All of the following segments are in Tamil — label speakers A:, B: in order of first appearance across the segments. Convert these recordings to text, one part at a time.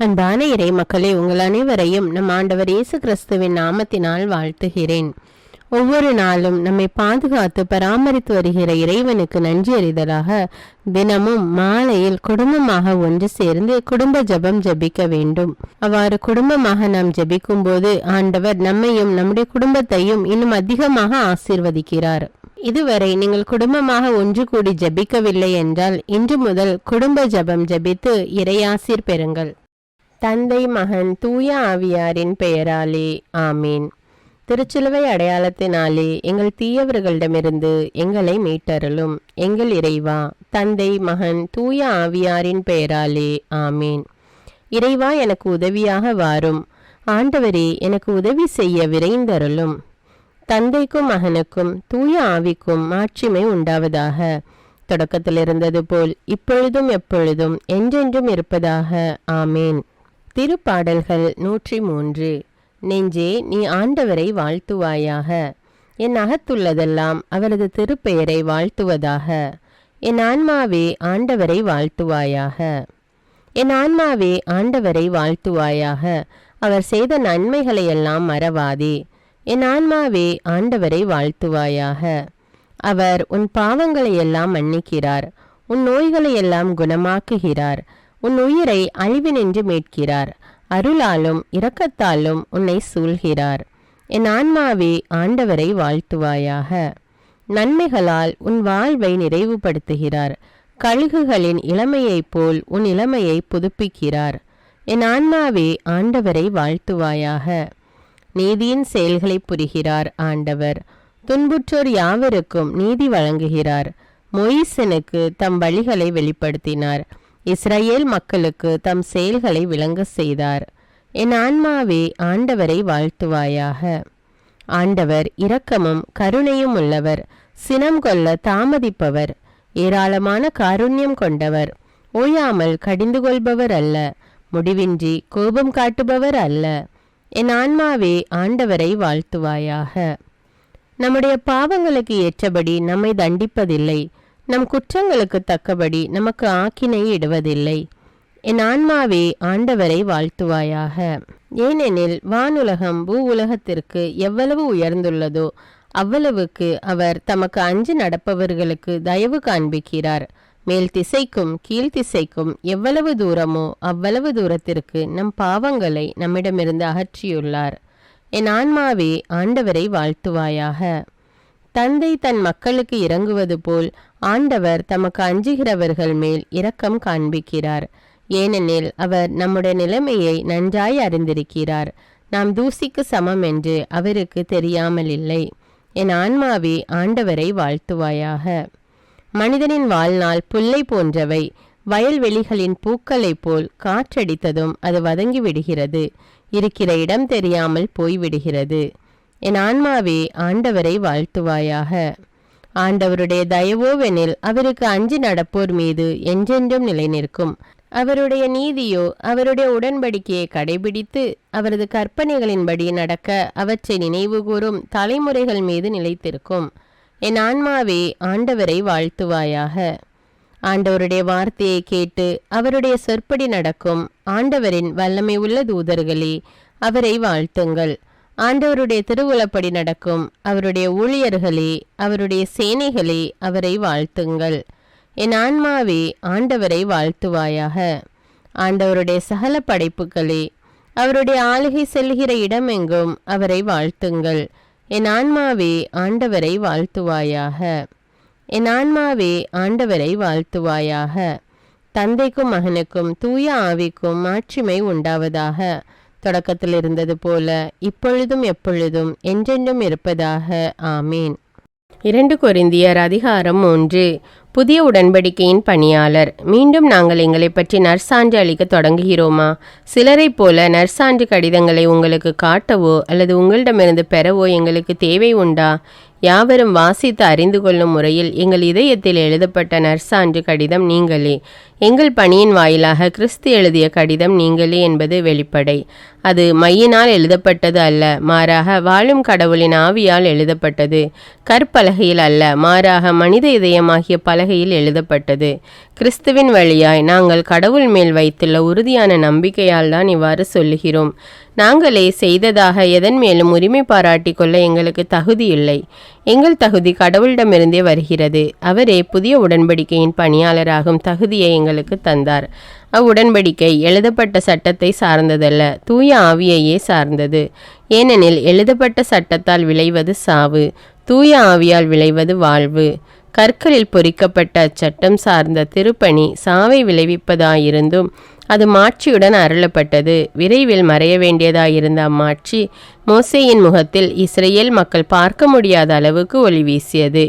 A: அன்பான இறை மக்களே, உங்கள் அனைவரையும் நம் ஆண்டவர் இயேசு கிறிஸ்துவின் நாமத்தினால் வாழ்த்துகிறேன். ஒவ்வொரு நாளும் நம்மை பாதுகாத்து பராமரித்து வருகிற இறைவனுக்கு நன்றி அறிதலாக தினமும் மாலையில் குடும்பமாக ஒன்று சேர்ந்து குடும்ப ஜெபம் ஜெபிக்க வேண்டும். அவ்வாறு குடும்பமாக நாம் ஜெபிக்கும் போது ஆண்டவர் நம்மையும் நம்முடைய குடும்பத்தையும் இன்னும் அதிகமாக ஆசீர்வதிக்கிறார். இதுவரை நீங்கள் குடும்பமாக ஒன்று கூடி ஜெபிக்கவில்லை என்றால் இன்று முதல் குடும்ப ஜெபம் ஜெபித்து இறையாசீர் பெறுங்கள். தந்தை, மகன், தூய ஆவியாரின் பெயராலே ஆமீன். திருச்சிலுவை அடையாளத்தினாலே எங்கள் தீயவர்களிடமிருந்து எங்களை மீட்டருளும். எங்கள் இறைவா, தந்தை, மகன், தூய ஆவியாரின் பெயராலே ஆமீன். இறைவா, எனக்கு உதவியாக வாரும். ஆண்டவரே, எனக்கு உதவி செய்ய விரைந்தருளும். தந்தைக்கும் மகனுக்கும் தூய ஆவிக்கும் மாட்சிமை உண்டாவதாக. தொடக்கத்தில் இருந்தது போல் இப்பொழுதும் எப்பொழுதும் என்றென்றும் இருப்பதாக ஆமேன். திருப்பாடல்கள் 103. நெஞ்சே, நீ ஆண்டவரை வாழ்த்துவாயாக. என் அகத்துள்ளதெல்லாம் அவரது திருப்பெயரை வாழ்த்துவதாக. என் ஆன்மாவே ஆண்டவரை வாழ்த்துவாயாக. என் ஆன்மாவே ஆண்டவரை வாழ்த்துவாயாக. அவர் செய்த நன்மைகளையெல்லாம் மறவாதே. என் ஆன்மாவே ஆண்டவரை வாழ்த்துவாயாக. அவர் உன் பாவங்களையெல்லாம் மன்னிக்கிறார், உன் நோய்களையெல்லாம் குணமாக்குகிறார், உன் உயிரை அழிவினின்று மீட்கிறார், அருளாலும் இரக்கத்தாலும் உன்னை சூழ்கிறார். என் ஆன்மாவே ஆண்டவரை வாழ்த்துவாயாக. நன்மைகளால் உன் வாழ்வை நிறைவுபடுத்துகிறார், கழுகுகளின் இளமையைப் போல் உன் இளமையை புதுப்பிக்கிறார். என் ஆன்மாவே ஆண்டவரை வாழ்த்துவாயாக. நீதியின் செயல்களை புரிகிறார் ஆண்டவர், துன்புற்றோர் யாவருக்கும் நீதி வழங்குகிறார். மொயிசனுக்கு தம் வழிகளை வெளிப்படுத்தினார், இஸ்ரவேல் மக்களுக்கு தம் செயல்களை விளங்க செய்தார். என் ஆன்மாவே ஆண்டவரை வாழ்த்துவாயாக. ஆண்டவர் இரக்கமும் கருணையும் உள்ளவர், சினம் கொள்ள தாமதிப்பவர், ஏராளமான காருண்யம் கொண்டவர், ஓயாமல் கடிந்து கொள்பவர் அல்ல, முடிவின்றி கோபம் காட்டுபவர் அல்ல. என் ஆன்மாவே ஆண்டவரை வாழ்த்துவாயாக. நம்முடைய பாவங்களுக்கு ஏற்றபடி நம்மை தண்டிப்பதில்லை, நம் குற்றங்களுக்கு தக்கபடி நமக்கு ஆக்கினை இடுவதில்லை. என் ஆன்மாவே ஆண்டவரை வாழ்த்துவாயாக. ஏனெனில் வானுலகம் பூ உலகத்திற்கு எவ்வளவு உயர்ந்துள்ளதோ அவ்வளவுக்கு அவர் தமக்கு அஞ்சு நடப்பவர்களுக்கு தயவு காண்பிக்கிறார். மேல் திசைக்கும் கீழ்த்திசைக்கும் எவ்வளவு தூரமோ அவ்வளவு தூரத்திற்கு நம் பாவங்களை நம்மிடமிருந்து அகற்றியுள்ளார். என் ஆன்மாவே ஆண்டவரை வாழ்த்துவாயாக. தந்தை தன் மக்களுக்கு இறங்குவது போல் ஆண்டவர் தமக்கு அஞ்சுகிறவர்கள் மேல் இரக்கம் காண்பிக்கிறார். ஏனெனில் அவர் நம்முடைய நிலைமையை நன்றாய் அறிந்திருக்கிறார். நாம் தூசிக்கு சமம் என்று அவருக்கு தெரியாமல் இல்லை. என் ஆன்மாவே ஆண்டவரை வாழ்த்துவாயாக. மனிதனின் வாழ்நாள் புல்லை போன்றவை, வயல்வெளிகளின் பூக்களைப் போல் காற்றடித்ததும் அது வதங்கி விடுகிறது, இருக்கிற இடம் தெரியாமல் போய்விடுகிறது. என் ஆன்மாவே ஆண்டவரை வாழ்த்துவாயாக. ஆண்டவருடைய தயவோவெனில் அவருக்கு அஞ்சி நடப்போர் மீது என்றென்றும் நிலை நிற்கும். அவருடைய நீதியோ அவருடைய உடன்படிக்கையை கடைபிடித்து அவரது கற்பனைகளின்படி நடக்க அவற்றை நினைவு கூறும் தலைமுறைகள் மீது நிலைத்திருக்கும். என் ஆன்மாவே ஆண்டவரை வாழ்த்துவாயாக. ஆண்டவருடைய வார்த்தையை கேட்டு அவருடைய சொற்படி நடக்கும் ஆண்டவரின் வல்லமை உள்ள தூதர்களே, அவரை வாழ்த்துங்கள். ஆண்டவருடைய திருவுளப்படி நடக்கும் அவருடைய ஊழியர்களே, அவருடைய சேனைகளே, அவரை வாழ்த்துங்கள். என் ஆன்மாவே ஆண்டவரை வாழ்த்துவாயாக. ஆண்டவருடைய சகல படைப்புகளே, அவருடைய ஆளுகை செல்கிற இடமெங்கும் அவரை வாழ்த்துங்கள். என் ஆன்மாவே ஆண்டவரை வாழ்த்துவாயாக. என் ஆன்மாவே ஆண்டவரை வாழ்த்துவாயாக. தந்தைக்கும் மகனுக்கும் தூய ஆவிக்கும் மாட்சிமை உண்டாவதாக. தொடக்கத்தில் இருந்தது போல இப்பொழுதும் எப்பொழுதும் என்றென்றும் இருப்பதாக ஆமீன். 2 கொரிந்தியர் அதிகாரம் 3. புதிய உடன்படிக்கையின் பணியாளர். மீண்டும் நாங்கள் எங்களை பற்றி நற்சான்று அளிக்க தொடங்குகிறோமா? சிலரைப் போல நற்சான்று கடிதங்களை உங்களுக்கு காட்டவோ அல்லது உங்களிடமிருந்து பெறவோ எங்களுக்கு தேவை உண்டா? யாவரும் வாசித்து அறிந்து கொள்ளும் முறையில் எங்கள் இதயத்தில் எழுதப்பட்ட நற்சான்று கடிதம் நீங்களே. எங்கள் பணியின் வாயிலாக கிறிஸ்து எழுதிய கடிதம் நீங்களே என்பது வெளிப்படை. அது மையினால் எழுதப்பட்டது அல்ல, மாறாக வாழும் கடவுளின் ஆவியால் எழுதப்பட்டது. கற்பலகையில் அல்ல, மாறாக மனித இதயமாகிய பலகையில் எழுதப்பட்டது. கிறிஸ்துவின் வழியாய் நாங்கள் கடவுள் மேல் வைத்துள்ள உறுதியான நம்பிக்கையால் தான் இவ்வாறு சொல்லுகிறோம். நாங்களே செய்ததாக எதன் மேலும் உரிமை பாராட்டி கொள்ள எங்களுக்கு தகுதி இல்லை. எங்கள் தகுதி கடவுளிடமிருந்தே வருகிறது. அவரே புதிய உடன்படிக்கையின் பணியாளராகும் தகுதியை எங்களுக்கு தந்தார். அவ்வுடன்படிக்கை எழுதப்பட்ட சட்டத்தை சார்ந்ததல்ல, தூய ஆவியையே சார்ந்தது. ஏனெனில் எழுதப்பட்ட சட்டத்தால் விளைவது சாவு, தூய ஆவியால் விளைவது வாழ்வு. கற்களில் பொறிக்கப்பட்ட அச்சட்டம் சார்ந்த திருப்பணி சாவை விளைவிப்பதாயிருந்தும் அது மாட்சியுடன் அருளப்பட்டது. விரைவில் மறைய வேண்டியதாயிருந்த அம்மாட்சி மோசேயின் முகத்தில் இஸ்ரேல் மக்கள் பார்க்க முடியாத அளவுக்கு ஒளி வீசியது.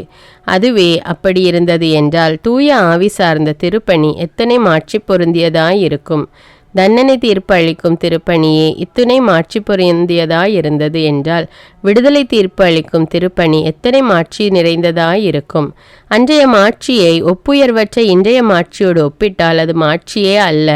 A: அதுவே அப்படி இருந்தது என்றால் தூய ஆவி சார்ந்த திருப்பணி எத்தனை மாட்சி பொருந்தியதாயிருக்கும். தண்டனை தீர்ப்பு அளிக்கும் திருப்பணியே இத்துணை மாட்சி பொருந்தியதாயிருந்தது என்றால் விடுதலை தீர்ப்பு அளிக்கும் திருப்பணி எத்தனை மாட்சி நிறைந்ததாயிருக்கும். அன்றைய மாட்சியை ஒப்புயர்வற்ற இன்றைய மாட்சியோடு ஒப்பிட்டால் அது மாட்சியே அல்ல.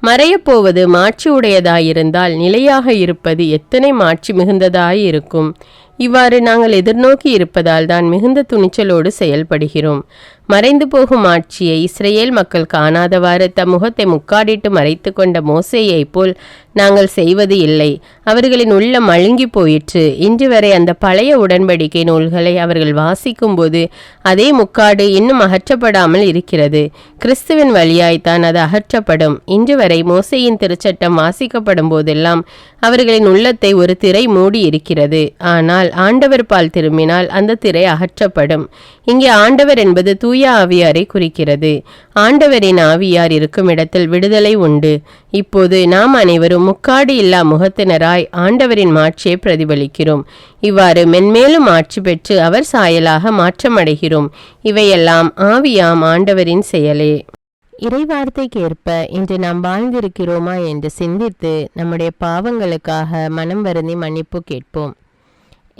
A: மறையப்போவது மாட்சி உடையதாயிருந்தால் நிலையாக இருப்பது எத்தனை மாட்சி மிகுந்ததாயிருக்கும். இவ்வாறு நாங்கள் எதிர்நோக்கி இருப்பதால் தான் மிகுந்த துணிச்சலோடு செயல்படுகிறோம். மறைந்து போகும் ஆட்சியை இஸ்ரேல் மக்கள் காணாதவாறு தம் முகத்தை முக்காடிட்டு மறைத்து கொண்ட மோசேயை போல் நாங்கள் செய்வது இல்லை. அவர்களின் உள்ளம் அழுங்கி போயிற்று. இன்று வரை அந்த பழைய உடன்படிக்கை நூல்களை அவர்கள் வாசிக்கும் போது அதே முக்காடு இன்னும் அகற்றப்படாமல் இருக்கிறது. கிறிஸ்துவின் வழியாய்த்தான் அது அகற்றப்படும். இன்று வரை மோசேயின் திருச்சட்டம் வாசிக்கப்படும் போதெல்லாம் அவர்களின் உள்ளத்தை ஒரு திரை மூடி இருக்கிறது. ஆனால் ஆண்டவர் பால் திரும்பினால் அந்த திரை அகற்றப்படும். இங்கே ஆண்டவர் என்பது தூய ஆவியாரை குறிக்கிறது. ஆண்டவரின் ஆவியார் இருக்கும் இடத்தில் விடுதலை உண்டு. இப்போது நாம் அனைவரும் முக்காடு இல்லா முகத்தினராய் ஆண்டவரின் மாட்சியை பிரதிபலிக்கிறோம். இவ்வாறு மென்மேலும் ஆட்சி பெற்று அவர் சாயலாக மாற்றமடைகிறோம். இவையெல்லாம் ஆவியாம் ஆண்டவரின் செயலே. இறைவார்த்தைக்கேற்ப இன்று நாம் வாழ்ந்திருக்கிறோமா என்று சிந்தித்து நம்முடைய பாவங்களுக்காக மனம் வருந்தி மன்னிப்பு கேட்போம்.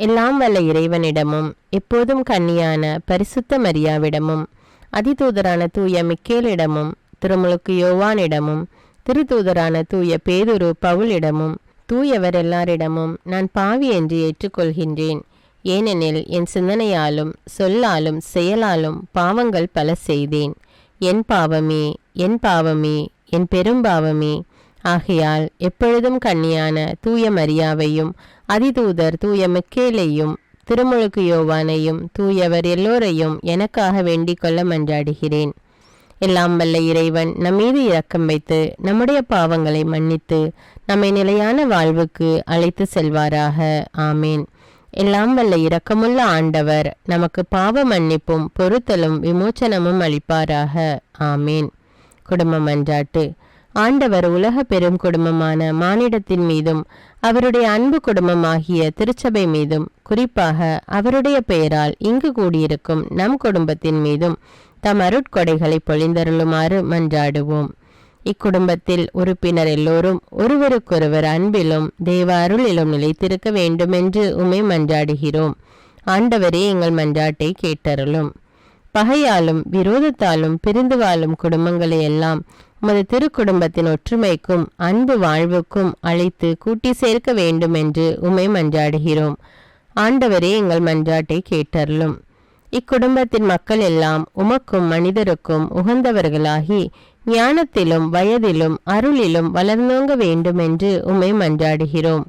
A: எல்லாம் வல்ல இறைவனிடமும் எப்போதும் கன்னியான பரிசுத்த மரியாவிடமும் அதிதூதரான தூய மிக்கேலிடமும் திருமுழுக்கு யோவானிடமும் திருத்தூதரான தூய பேதுரு பவுலிடமும் தூயவர் எல்லாரிடமும் நான் பாவி என்று ஏற்றுக்கொள்கின்றேன். ஏனெனில் என் சிந்தனையாலும் சொல்லாலும் செயலாலும் பாவங்கள் பல செய்தேன். என் பாவமே, என் பாவமே, என் பெரும்பாவமே. ஆகையால் எப்பொழுதும் கன்னியான தூய மரியாவையும் அதிதூதர் தூய மிக்கேலையும் திருமுழுக்கு யோவானையும் தூயவர் எல்லோரையும் எனக்காக வேண்டிக் கொள்ள மன்றாடுகிறேன். எல்லாம் வல்ல இறைவன் நம்மீது இரக்கம் வைத்து நம்முடைய பாவங்களை மன்னித்து நம்மை நிலையான வாழ்வுக்கு அழைத்து செல்வாராக. ஆமேன். எல்லாம் வல்ல இரக்கமுள்ள ஆண்டவர் நமக்கு பாவ மன்னிப்பும் பொறுத்தலும் விமோச்சனமும் அளிப்பாராக. ஆமேன். குடும்ப மன்றாட்டு. ஆண்டவர் உலக பெரும் குடும்பமான மானிடத்தின் மீதும் அவருடைய அன்பு குடும்பமாகிய திருச்சபை மீதும் குறிப்பாக அவருடைய பெயரால் இங்கு கூடியிருக்கும் நம் குடும்பத்தின் மீதும் தம் அருட்கொடைகளை பொழிந்தருளுமாறு மன்றாடுவோம். இக்குடும்பத்தில் உறுப்பினர் எல்லோரும் ஒருவருக்கொருவர் அன்பிலும் தேவ அருளிலும் நிலைத்திருக்க வேண்டுமென்று உம்மை மன்றாடுகிறோம். ஆண்டவரே எங்கள் மன்றாட்டை கேட்டருளும். பகையாலும் விரோதத்தாலும் பிரிந்து வாழும் குடும்பங்களை எல்லாம் உமது திருக்குடும்பத்தின் ஒற்றுமைக்கும் அன்பு வாழ்வுக்கும் அழைத்து கூட்டி சேர்க்க வேண்டும் என்று உம்மை மன்றாடுகிறோம். ஆண்டவரே எங்கள் மன்றாட்டை கேட்டருளும். இக்குடும்பத்தின் மக்கள் எல்லாம் உமக்கும் மனிதருக்கும் உகந்தவர்களாகி ஞானத்திலும் வயதிலும் அருளிலும் வளர்ந்தோங்க வேண்டும் என்று உம்மை மன்றாடுகிறோம்.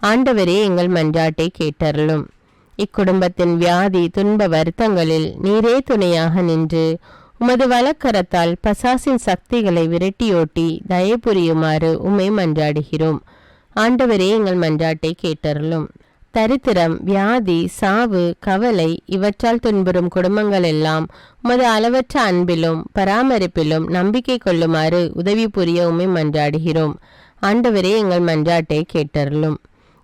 A: ஆண்டவரே எங்கள் மன்றாட்டை கேட்டருளும். இக்குடும்பத்தின் வியாதி துன்ப வருத்தங்களில் நீரே துணையாக நின்று உமது வலக்கரத்தால் பசாசின் சக்திகளை விரட்டியோட்டி தயை புரியுமாறு உம்மை மன்றாடுகிறோம். ஆண்டவரே எங்கள் மன்றாட்டை கேட்டருளும். தரித்திரம், வியாதி, சாவு, கவலை இவற்றால் துன்புறும் குடும்பங்கள் எல்லாம் உமது அளவற்ற அன்பிலும் பராமரிப்பிலும் நம்பிக்கை கொள்ளுமாறு உதவி புரிய உம்மை மன்றாடுகிறோம். ஆண்டவரே எங்கள் மன்றாட்டை கேட்டருளும்.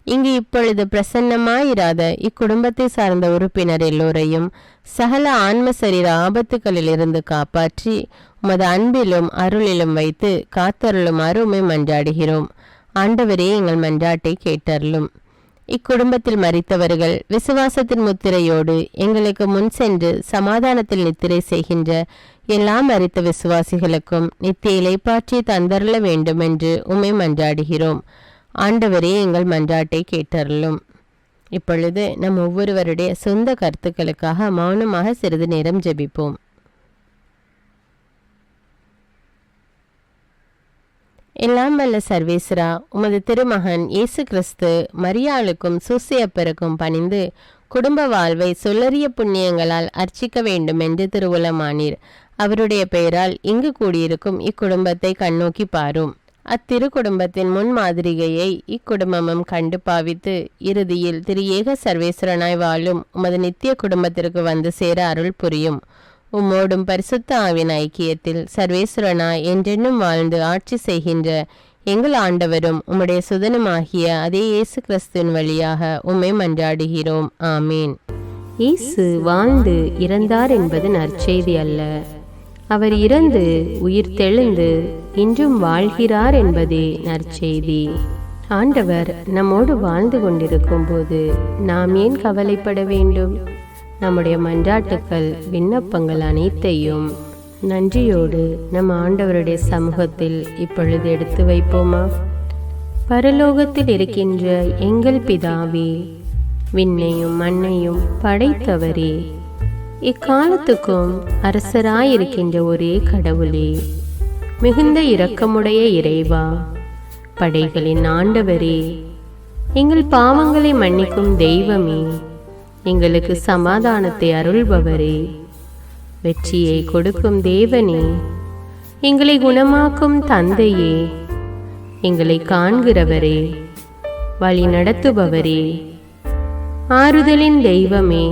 A: இங்கு இப்பொழுது பிரசன்னமாயிராத இக்குடும்பத்தை சார்ந்த உறுப்பினர் எல்லோரையும் சகல ஆன்ம சரீர ஆபத்துகளிலிருந்து காப்பாற்றி உமது அன்பிலும் அருளிலும் வைத்து காத்தருளுமாறு உம்மை மன்றாடுகிறோம். ஆண்டவரே எங்கள் மன்றாட்டை கேட்டருளும். இக்குடும்பத்தில் மரித்தவர்கள் விசுவாசத்தின் முத்திரையோடு எங்களுக்கு முன் சென்று சமாதானத்தில் நித்திரை செய்கின்ற எல்லா மரித்த விசுவாசிகளுக்கும் நித்திய இலைப்பாற்றி தந்தருள வேண்டும் என்று உம்மை மன்றாடுகிறோம். ஆண்டவரே, எங்கள் மன்றாட்டை கேட்டருளும். இப்பொழுது நம் ஒவ்வொருவருடைய சொந்த கருத்துக்களுக்காக மௌனமாக சிறிது நேரம் ஜெபிப்போம். எல்லாம் வல்ல சர்வேஸ்வரா, உமது திருமகன் இயேசு கிறிஸ்து மரியாளுக்கும் சூசையப்பருக்கும் பணிந்து குடும்ப வாழ்வை சொல்லறிய புண்ணியங்களால் அர்ச்சிக்க வேண்டும் என்று திருவுளமானீர். அவருடைய பெயரால் இங்கு கூடியிருக்கும் இக்குடும்பத்தை கண்ணோக்கி பாரும். அத்திரு குடும்பத்தின் முன்மாதிரிகையை இக்குடும்பமும் கண்டு பாவித்து இறுதியில் திரு ஏக சர்வேஸ்வரனாய் வாழும் உமது நித்திய குடும்பத்திற்கு வந்து சேர அருள் புரியும். உம்மோடும் பரிசுத்த ஆவின் ஐக்கியத்தில் சர்வேஸ்வரனாய் என்றென்னும் வாழ்ந்து ஆட்சி செய்கின்ற எங்கள் ஆண்டவரும் உம்முடைய சுதனுமாகிய அதே இயேசு கிறிஸ்துவின் வழியாக உம்மை மன்றாடுகிறோம். ஆமீன். இயேசு வாழ்ந்து இறந்தார் என்பது நற்செய்தி அல்ல. அவர் இறந்து உயிர் தெழுந்து இன்றும் வாழ்கிறார் என்பதே நற்செய்தி. ஆண்டவர் நம்மோடு வாழ்ந்து கொண்டிருக்கும் போது நாம் ஏன் கவலைப்பட வேண்டும்? நம்முடைய மன்றாட்டுக்கள், விண்ணப்பங்கள் அனைத்தையும் நன்றியோடு நம் ஆண்டவருடைய சமூகத்தில் இப்பொழுது எடுத்து வைப்போமா? பரலோகத்தில் இருக்கின்ற எங்கள் பிதாவே, விண்ணையும் மண்ணையும் படைத்தவரே, இக்காலத்துக்கும் அரசராயிருக்கின்ற ஒரே கடவுளே, மிகுந்த இரக்கமுடைய இறைவா, படைகளின் ஆண்டவரே, எங்கள் பாவங்களை மன்னிக்கும் தெய்வமே, எங்களுக்கு சமாதானத்தை அருள்பவரே, வெற்றியை கொடுக்கும் தேவனே, எங்களை குணமாக்கும் தந்தையே, எங்களை காண்கிறவரே, வழி நடத்துபவரே, ஆறுதலின் தெய்வமே,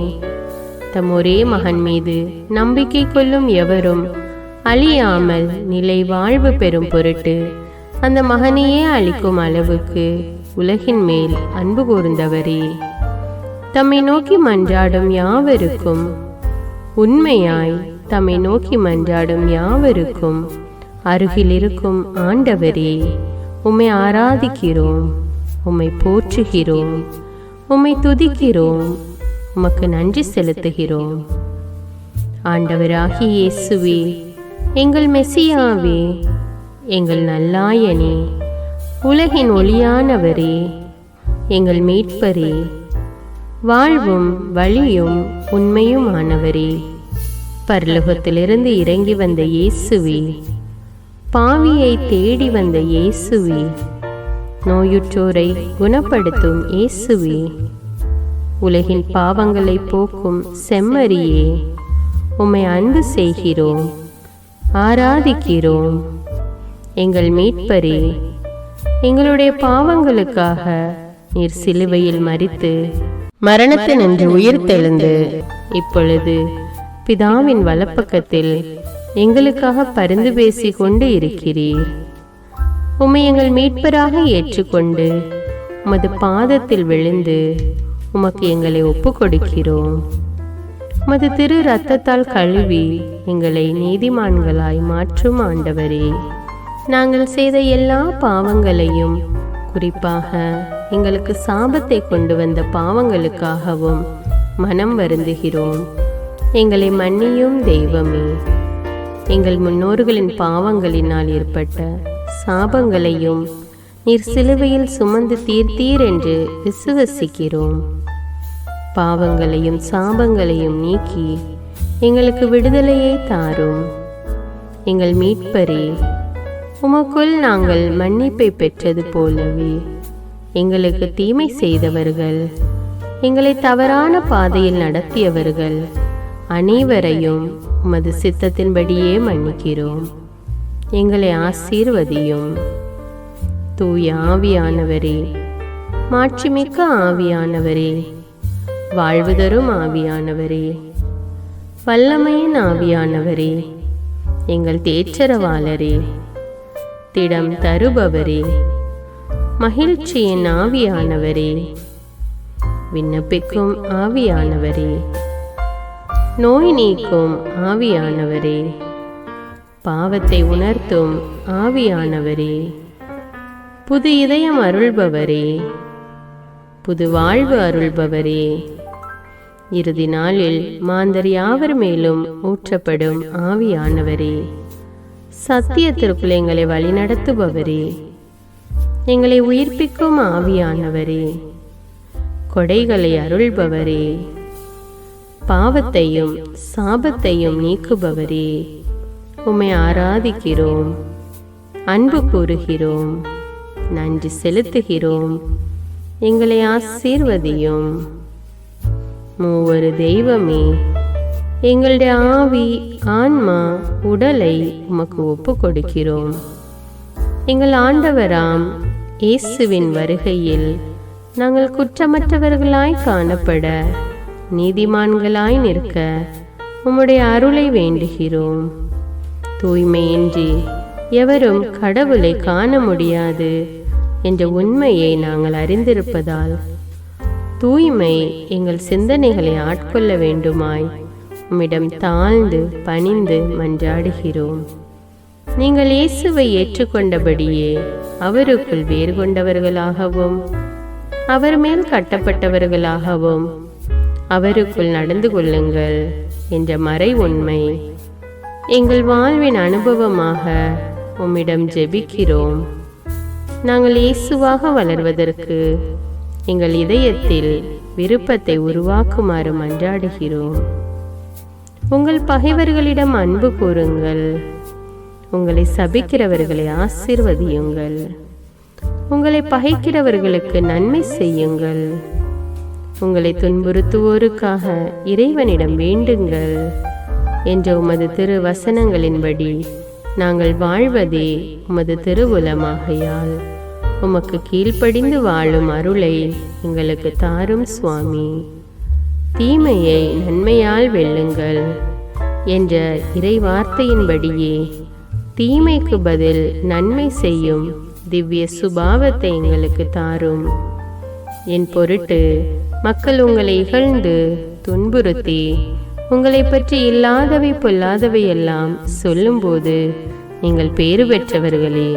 A: தம் ஒரே மகன் மீது நம்பிக்கை கொள்ளும் எவரும் அழியாமல் நிலை வாழ்வு பெறும் பொருட்டு அந்த மகனையே அளிக்கும் அளவுக்கு உலகின் மேல் அன்பு கூர்ந்தவரே, தம்மை நோக்கி மன்றாடும் யாவருக்கும், உண்மையாய் தம்மை நோக்கி மன்றாடும் யாவருக்கும் அருகில் இருக்கும் ஆண்டவரே, உம்மை ஆராதிக்கிறோம், உம்மை போற்றுகிறோம், உம்மை துதிக்கிறோம், உமக்கு நன்றி செலுத்துகிறோம். ஆண்டவராகிய இயேசுவே, எங்கள் மெசியாவே, எங்கள் நல்லாயனே, உலகின் ஒளியானவரே, எங்கள் மீட்பரே, வாழ்வும் வழியும் உண்மையுமானவரே, பரலோகத்திலிருந்து இறங்கி வந்த இயேசுவே, பாவியை தேடி வந்த இயேசுவே, நோயுற்றோரை குணப்படுத்தும் இயேசுவே, உலகின் பாவங்களை போக்கும் செம்மறியே, உம்மை அன்பு செய்கிறோம், ஆராதிக்கிறோம். எங்கள் மீட்பரே, எங்களுடைய பாவங்களுக்காக நீர் சிலுவையில் மரித்து மரணத்தினின்று உயிர் தெழுந்து இப்பொழுது பிதாவின் வலப்பக்கத்தில் எங்களுக்காக பரிந்து பேசி கொண்டு இருக்கிறீர். உம்மை எங்கள் மீட்பராக ஏற்றுக்கொண்டு உமது பாதத்தில் விழுந்து உமக்கு எங்களை ஒப்பு கொடுக்கிறோம். உமது திரு இரத்தத்தால் கழுவி எங்களை நீதிமான்களாய் மாற்றும் ஆண்டவரே, நாங்கள் செய்த எல்லா பாவங்களையும், குறிப்பாக எங்களுக்கு சாபத்தை கொண்டு வந்த பாவங்களுக்காகவும் மனம் வருந்துகிறோம். எங்களை மன்னியும் தெய்வமே, எங்கள் முன்னோர்களின் பாவங்களினால் ஏற்பட்ட சாபங்களையும் நீர் சிலுவையில் சுமந்து தீர்த்தீர் என்று விசுவசிக்கிறோம். பாவங்களையும் சாபங்களையும் நீக்கி எங்களுக்கு விடுதலையை தாரும். எங்கள் மீட்பரே, உமக்குள் நாங்கள் மன்னிப்பை பெற்றது போலவே எங்களுக்கு தீமை செய்தவர்கள், எங்களை தவறான பாதையில் நடத்தியவர்கள் அனைவரையும் உமது சித்தத்தின்படியே மன்னிக்கிறோம். எங்களை ஆசீர்வதியும். தூய ஆவியானவரே, மாட்சிமிக்க ஆவியானவரே, வாழ்வு தரும் ஆவியானவரே, வல்லமையின் ஆவியானவரே, எங்கள் தேற்றரவாளரே, திடம் தருபவரே, மகிழ்ச்சியின் ஆவியானவரே, விண்ணப்பிக்கும் ஆவியானவரே, நோய் நீக்கும் ஆவியானவரே, பாவத்தை உணர்த்தும் ஆவியானவரே, புது இதயம் அருள்பவரே, புது வாழ்வு அருள்பவரே, இறுதி நாளில் மாந்தர் யாவர் மேலும் ஊற்றப்படும் ஆவியானவரே, சத்தியத்திற்குள் எங்களை வழிநடத்துபவரே, எங்களை உயிர்ப்பிக்கும் ஆவியானவரே, கொடைகளை அருள்பவரே, பாவத்தையும் சாபத்தையும் நீக்குபவரே, உம்மை ஆராதிக்கிறோம், அன்பு கூறுகிறோம், நன்றி செலுத்துகிறோம். எங்களை ஆசீர்வதியும். மூவரு தெய்வமே, எங்களுடைய ஆவி, ஆன்மா, உடலை உமக்கு ஒப்பு கொடுக்கிறோம். எங்கள் ஆண்டவராம் இயேசுவின் வருகையில் நாங்கள் குற்றமற்றவர்களாய் காணப்பட, நீதிமான்களாய் நிற்க உம்முடைய அருளை வேண்டுகிறோம். தூய்மையின்றி எவரும் கடவுளை காண முடியாது என்ற உண்மையை நாங்கள் அறிந்திருப்பதால் தூய்மை எங்கள் சிந்தனைகளை ஆட்கொள்ள வேண்டுமாய் உம்மிடம் தாழ்ந்து பணிந்து மன்றாடுகிறோம். நீங்கள் இயேசுவை ஏற்றுக்கொண்டபடியே அவருக்குள் வேறு கொண்டவர்களாகவும் அவர் மேல் கட்டப்பட்டவர்களாகவும் அவருக்குள் நடந்து கொள்ளுங்கள் என்ற மறை உண்மை எங்கள் வாழ்வின் அனுபவமாக உம்மிடம் ஜெபிக்கிறோம். நாங்கள் இயேசுவாக வளர்வதற்கு எங்கள் இதயத்தில் விருப்பத்தை உருவாக்குமாறு மன்றாடுகிறோம். உங்கள் பகைவர்களிடம் அன்பு கூறுங்கள், உங்களை சபிக்கிறவர்களை ஆசீர்வதியுங்கள், உங்களை பகைக்கிறவர்களுக்கு நன்மை செய்யுங்கள், உங்களை துன்புறுத்துவோருக்காக இறைவனிடம் வேண்டுங்கள் என்ற உமது திரு வசனங்களின்படி நாங்கள் வாழ்வதே உமது திருவுலமாகையால் உமக்கு கீழ்ப்படிந்து வாழும் அருளை எங்களுக்கு தாரும் சுவாமி. தீமையை நன்மையால் வெல்லுங்கள் என்ற இறை வார்த்தையின்படியே தீமைக்கு பதில் நன்மை செய்யும் திவ்ய சுபாவத்தை எங்களுக்கு தாரும். என் பொருட்டு மக்கள் உங்களை இகழ்ந்து துன்புறுத்தி உங்களை பற்றி இல்லாதவை பொல்லாதவை எல்லாம் சொல்லும்போது நீங்கள் பேறு பெற்றவர்களே,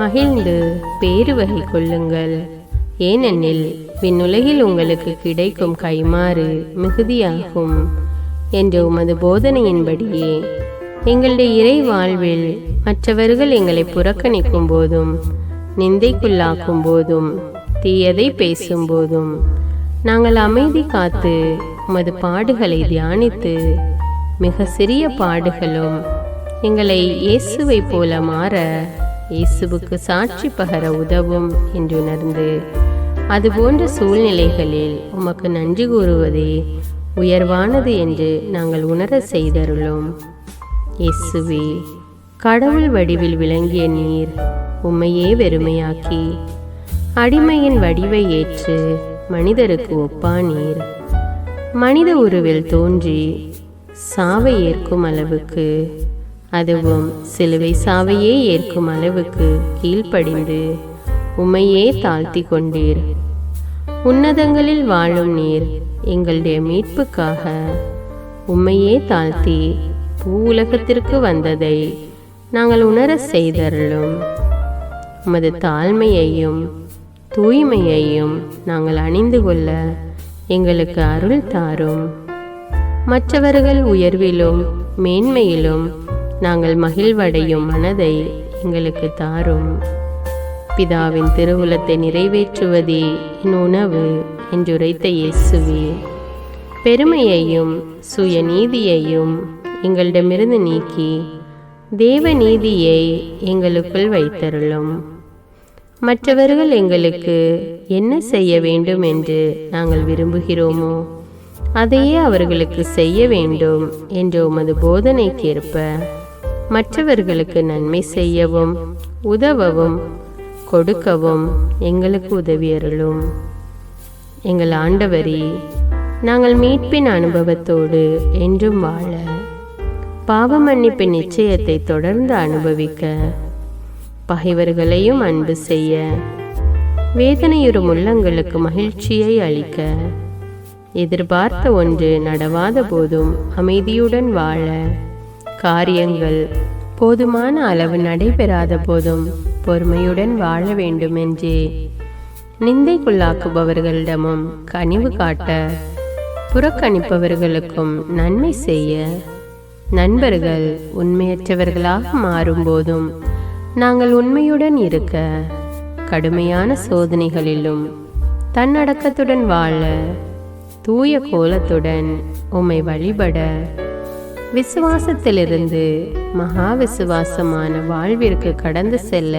A: மகிழ்ந்து பேறு வகை கொள்ளுங்கள். ஏனெனில் விண்ணுலகில் உங்களுக்கு கிடைக்கும் கைமாறு மிகுதியாகும் என்ற உமது போதனையின்படியே எங்களுடைய இறை வாழ்வில் மற்றவர்கள் எங்களை புறக்கணிக்கும் போதும் நிந்தைக்குள்ளாக்கும் போதும் தீயதை பேசும் போதும் நாங்கள் அமைதி காத்து உமது பாடுகளை தியானித்து மிக சிறிய பாடுகளும் எங்களை இயேசுவை போல மாற இயேசுவுக்கு சாட்சி பகர உதவும் என்று உணர்ந்து அதுபோன்ற சூழ்நிலைகளில் உமக்கு நன்றி கூறுவதே உயர்வானது என்று நாங்கள் உணர செய்தருளும். இயேசுவே, கடவுள் வடிவில் விளங்கிய நீர் உம்மையே வெறுமையாக்கி அடிமையின் வடிவை ஏற்று மனிதருக்கு ஒப்பானீர். மனித உருவில் தோன்றி சாவை ஏற்கும் அளவுக்கு, அதுவும் சிலுவை சாவையே ஏற்கும் அளவுக்கு கீழ்ப்படிந்து உம்மையே தாழ்த்தி கொண்டீர். உன்னதங்களில் வாழும் நீர் எங்களுடைய மீட்புக்காக உம்மையே தாழ்த்தி பூவுலகத்திற்கு வந்ததை நாங்கள் உணர செய்தருளும். உமது தாழ்மையையும் தூய்மையையும் நாங்கள் அணிந்து கொள்ள எங்களுக்கு அருள் தாரும். மற்றவர்கள் உயர்விலும் மேன்மையிலும் நாங்கள் மகிழ்வடையும் மனதை எங்களுக்கு தாரும். பிதாவின் திருவுலத்தை நிறைவேற்றுவதே என் உணவு என்றுரைத்த இயேசுவே, பெருமையையும் சுயநீதியையும் எங்களிடமிருந்து நீக்கி தேவ நீதியை எங்களுக்குள் வைத்தருளும். மற்றவர்கள் எங்களுக்கு என்ன செய்ய வேண்டும் என்று நாங்கள் விரும்புகிறோமோ அதையே அவர்களுக்கு செய்ய வேண்டும் என்ற உமது போதனைக்கேற்ப மற்றவர்களுக்கு நன்மை செய்யவும் உதவவும் கொடுக்கவும் எங்களுக்கு உதவியருளும். எங்கள் ஆண்டவரே, நாங்கள் மீட்பின் அனுபவத்தோடு என்றும் வாழ, பாவ மன்னிப்பின் நிச்சயத்தை தொடர்ந்து அனுபவிக்க, பகைவர்களையும் அன்பு செய்ய, வேதனையுறும் உள்ளங்களுக்கு மகிழ்ச்சியை அளிக்க, எதிர்பார்த்த ஒன்று நடவாத போதும் அமைதியுடன் வாழ, காரியங்கள் போதுமான அளவு நடைபெறாத போதும் பொறுமையுடன் வாழ வேண்டுமென்றே நிந்தைக்குள்ளாக்குபவர்களிடமும் கனிவு காட்ட, புறக்கணிப்பவர்களுக்கும் நன்மை செய்ய, நண்பர்கள் உண்மையற்றவர்களாக மாறும்போதும் நாங்கள் உண்மையுடன் இருக்க, கடுமையான சோதனைகளிலும் தன்னடக்கத்துடன் வாழ, தூய கோலத்துடன் உம்மை வழிபட, விசுவாசத்திலிருந்து மகா விசுவாசமான வாழ்விற்கு கடந்து செல்ல,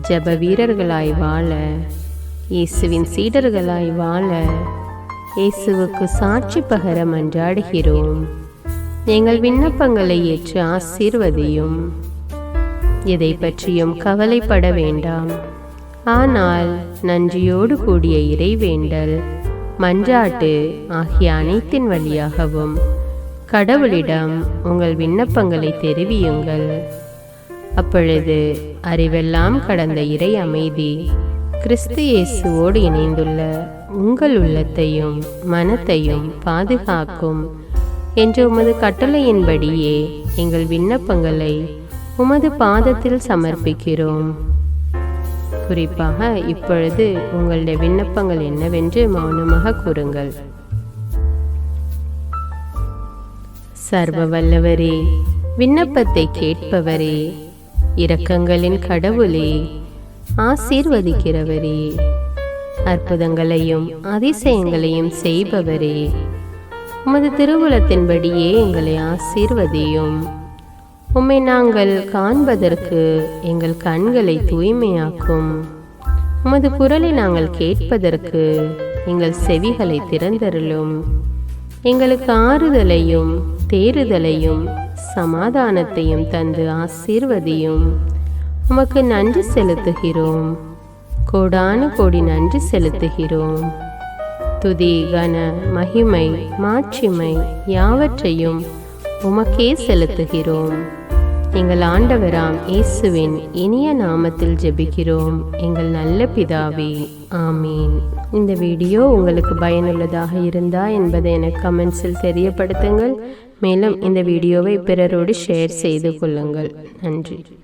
A: ஜெப வீரர்களாய் வாழ, இயேசுவின் சீடர்களாய் வாழ, இயேசுவுக்கு சாட்சி பகர மன்றாடுகிறோம். எங்கள் விண்ணப்பங்களை ஏற்று ஆசீர்வதியும். எதை பற்றியும் கவலைப்பட வேண்டாம். ஆனால் நன்றியோடு கூடிய இறைவேண்டல், மன்றாட்டு ஆகிய அனைத்தின் வழியாகவும் கடவுளிடம் உங்கள் விண்ணப்பங்களை தெரிவியுங்கள். அப்பொழுது அறிவெல்லாம் கடந்த இறை அமைதி கிறிஸ்து இயேசுவோடு இணைந்துள்ள உங்கள் உள்ளத்தையும் மனத்தையும் பாதுகாக்கும் என்ற உமது கட்டளையின்படியே எங்கள் விண்ணப்பங்களை உமது பாதத்தில் சமர்ப்பிக்கிறோம். குறிப்பாக இப்பொழுது உங்களுடைய விண்ணப்பங்கள் என்னவென்று மௌனமாக கூறுங்கள். சர்வ வல்லவரே, விண்ணப்பத்தை கேட்பவரே, இரக்கங்களின் கடவுளே, ஆசீர்வதிக்கிறவரே, அற்புதங்களையும் அதிசயங்களையும் செய்பவரே, உமது திருவுளத்தின்படியே எங்களை ஆசீர்வதியும். உம்மை நாங்கள் காண்பதற்கு எங்கள் கண்களை தூய்மையாக்கும். உமது குரலை நாங்கள் கேட்பதற்கு எங்கள் செவிகளை திறந்தருளும். எங்களுக்கு ஆறுதலையும் தேறுதலையும் சமாதானத்தையும் தந்து ஆசீர்வதியும். உமக்கு நன்றி செலுத்துகிறோம். கோடான கோடி நன்றி செலுத்துகிறோம். துதி, கன, மகிமை, மாட்சிமை யாவற்றையும் உமக்கே செலுத்துகிறோம். எங்கள் ஆண்டவராம் இயேசுவின் இனிய நாமத்தில் ஜெபிக்கிறோம் எங்கள் நல்ல பிதாவே, ஆமீன். இந்த வீடியோ உங்களுக்கு பயனுள்ளதாக இருந்தா என்பதை எனக்கு கமெண்ட்ஸில் தெரியப்படுத்துங்கள். மேலும் இந்த வீடியோவை பிறரோடு ஷேர் செய்து கொள்ளுங்கள். நன்றி.